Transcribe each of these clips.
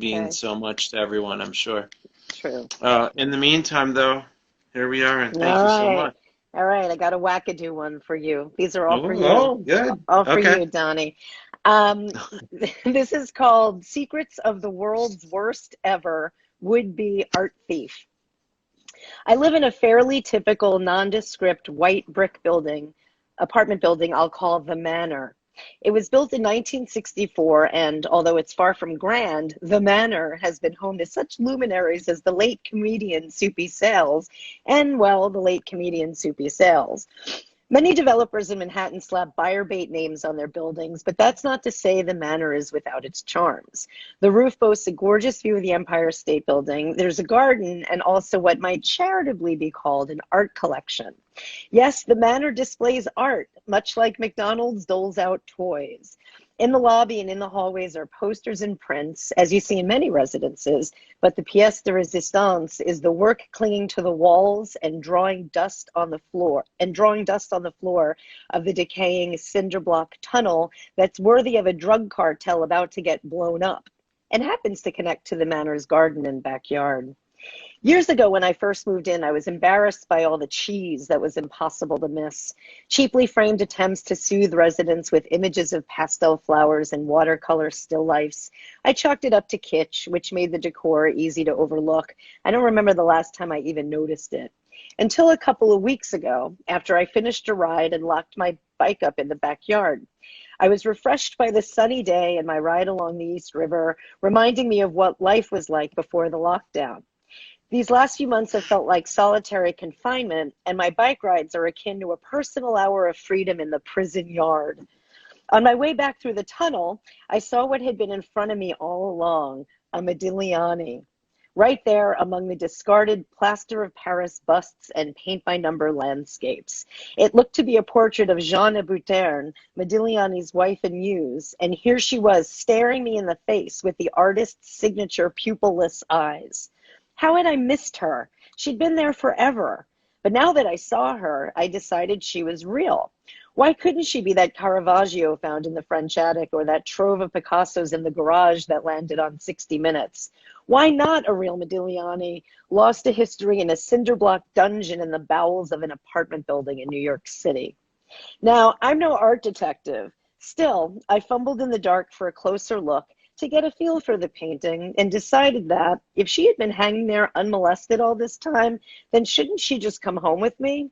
means Okay, so much to everyone, I'm sure. true. In the meantime, though, here we are, and thank All you so right. much. All right, I got a wackadoo one for you. These are all for Oh, you. oh, good. All for Okay. you, Donnie. Um, this is called Secrets of the World's Worst Ever Would-Be Art Thief. I live in a fairly typical nondescript white brick building, apartment building I'll call the Manor. It was built in 1964, and although it's far from grand, the Manor has been home to such luminaries as the late comedian Soupy Sales and, well, the late comedian Soupy Sales. Many developers in Manhattan slap buyer bait names on their buildings, but that's not to say the manor is without its charms. The roof boasts a gorgeous view of the Empire State Building. There's a garden and also what might charitably be called an art collection. Yes, the manor displays art, much like McDonald's doles out toys. In the lobby and in the hallways are posters and prints, as you see in many residences, but the pièce de résistance is the work clinging to the walls and drawing dust on the floor of the decaying cinder block tunnel that's worthy of a drug cartel about to get blown up and happens to connect to the manor's garden and backyard. Years ago, when I first moved in, I was embarrassed by all the cheese that was impossible to miss. Cheaply framed attempts to soothe residents with images of pastel flowers and watercolor still lifes. I chalked it up to kitsch, which made the decor easy to overlook. I don't remember the last time I even noticed it. Until a couple of weeks ago, after I finished a ride and locked my bike up in the backyard. I was refreshed by the sunny day and my ride along the East River, reminding me of what life was like before the lockdown. These last few months have felt like solitary confinement, and my bike rides are akin to a personal hour of freedom in the prison yard. On my way back through the tunnel, I saw what had been in front of me all along, a Modigliani, right there among the discarded plaster of Paris busts and paint-by-number landscapes. It looked to be a portrait of Jeanne Hébuterne, Modigliani's wife and muse, and here she was staring me in the face with the artist's signature pupilless eyes. How had I missed her? She'd been there forever. But now that I saw her, I decided she was real. Why couldn't she be that Caravaggio found in the French attic or that trove of Picasso's in the garage that landed on 60 Minutes? Why not a real Modigliani, lost to history in a cinder block dungeon in the bowels of an apartment building in New York City? Now, I'm no art detective. Still, I fumbled in the dark for a closer look to get a feel for the painting and decided that if she had been hanging there unmolested all this time, then shouldn't she just come home with me?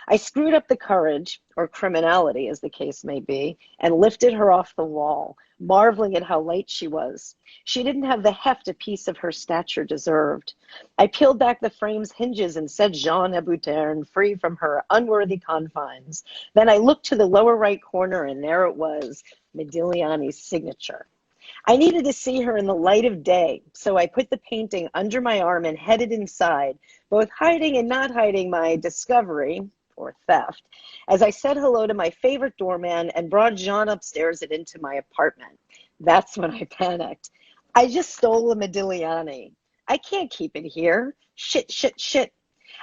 I screwed up the courage, or criminality as the case may be, and lifted her off the wall, marveling at how light she was. She didn't have the heft a piece of her stature deserved. I peeled back the frame's hinges and set Jeanne Hébuterne free from her unworthy confines. Then I looked to the lower right corner, and there it was, Modigliani's signature. I needed to see her in the light of day, so I put the painting under my arm and headed inside, both hiding and not hiding my discovery, or theft, as I said hello to my favorite doorman and brought Jean upstairs and into my apartment. That's when I panicked. I just stole a Modigliani. I can't keep it here. Shit, shit, shit.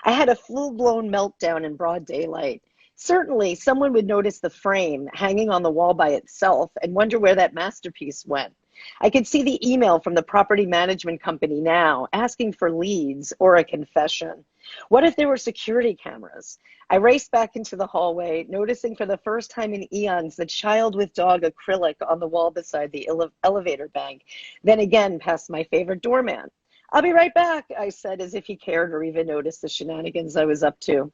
I had a full-blown meltdown in broad daylight. Certainly, someone would notice the frame hanging on the wall by itself and wonder where that masterpiece went. I could see the email from the property management company now, asking for leads or a confession. What if there were security cameras? I raced back into the hallway, noticing for the first time in eons the child with dog acrylic on the wall beside the elevator bank, then again past my favorite doorman. I'll be right back, I said, as if he cared or even noticed the shenanigans I was up to.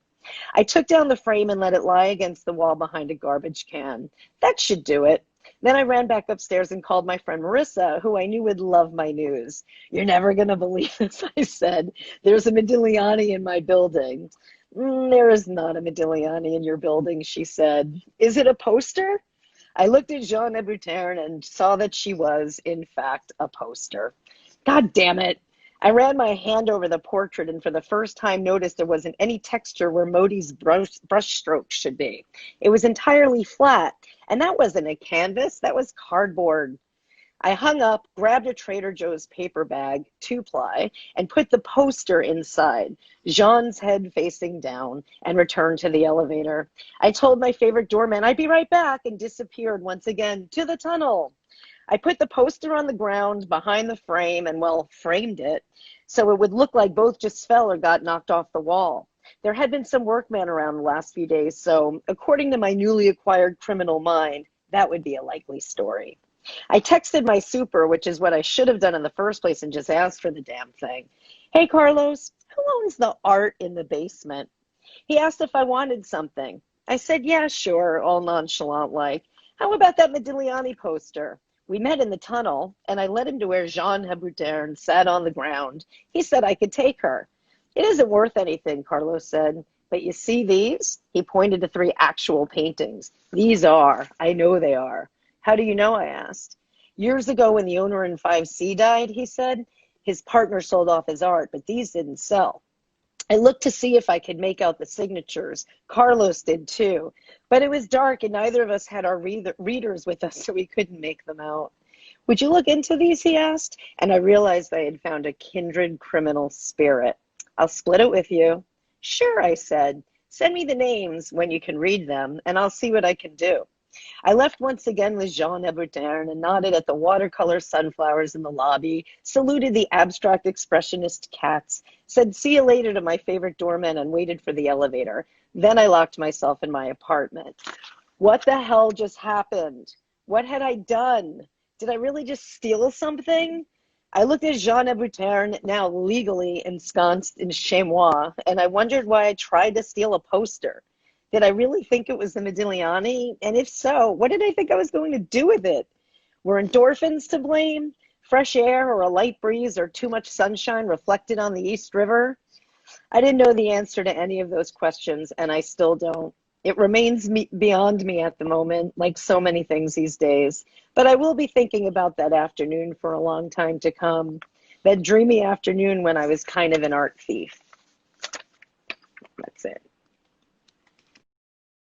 I took down the frame and let it lie against the wall behind a garbage can. That should do it. Then I ran back upstairs and called my friend Marissa, who I knew would love my news. You're never going to believe this, I said. There's a Modigliani in my building. There is not a Modigliani in your building, she said. Is it a poster? I looked at Jeanne Hébuterne and saw that she was, in fact, a poster. God damn it. I ran my hand over the portrait and for the first time noticed there wasn't any texture where Modi's brush strokes should be. It was entirely flat, and that wasn't a canvas, that was cardboard. I hung up, grabbed a Trader Joe's paper bag, 2-ply, and put the poster inside, Jean's head facing down, and returned to the elevator. I told my favorite doorman I'd be right back and disappeared once again to the tunnel. I put the poster on the ground behind the frame and, well, framed it so it would look like both just fell or got knocked off the wall. There had been some workmen around the last few days, so according to my newly acquired criminal mind, that would be a likely story. I texted my super, which is what I should have done in the first place, and just asked for the damn thing. Hey, Carlos, who owns the art in the basement? He asked if I wanted something. I said, yeah, sure, all nonchalant like. How about that Modigliani poster? We met in the tunnel, and I led him to where Jean Hébuterne sat on the ground. He said I could take her. It isn't worth anything, Carlos said. But you see these? He pointed to 3 actual paintings. These are. I know they are. How do you know? I asked. Years ago when the owner in 5C died, he said, his partner sold off his art, but these didn't sell. I looked to see if I could make out the signatures. Carlos did too. But it was dark and neither of us had our readers with us, so we couldn't make them out. Would you look into these? He asked. And I realized I had found a kindred criminal spirit. I'll split it with you. Sure, I said. Send me the names when you can read them, and I'll see what I can do. I left once again with Jean Hébuterne and nodded at the watercolor sunflowers in the lobby, saluted the abstract expressionist cats, said see you later to my favorite doorman, and waited for the elevator. Then I locked myself in my apartment. What the hell just happened? What had I done? Did I really just steal something? I looked at Jean Hébuterne, now legally ensconced in chamois, and I wondered why I tried to steal a poster. Did I really think it was the Modigliani? And if so, what did I think I was going to do with it? Were endorphins to blame? Fresh air or a light breeze or too much sunshine reflected on the East River? I didn't know the answer to any of those questions, and I still don't. It remains beyond me at the moment, like so many things these days. But I will be thinking about that afternoon for a long time to come. That dreamy afternoon when I was kind of an art thief. That's it.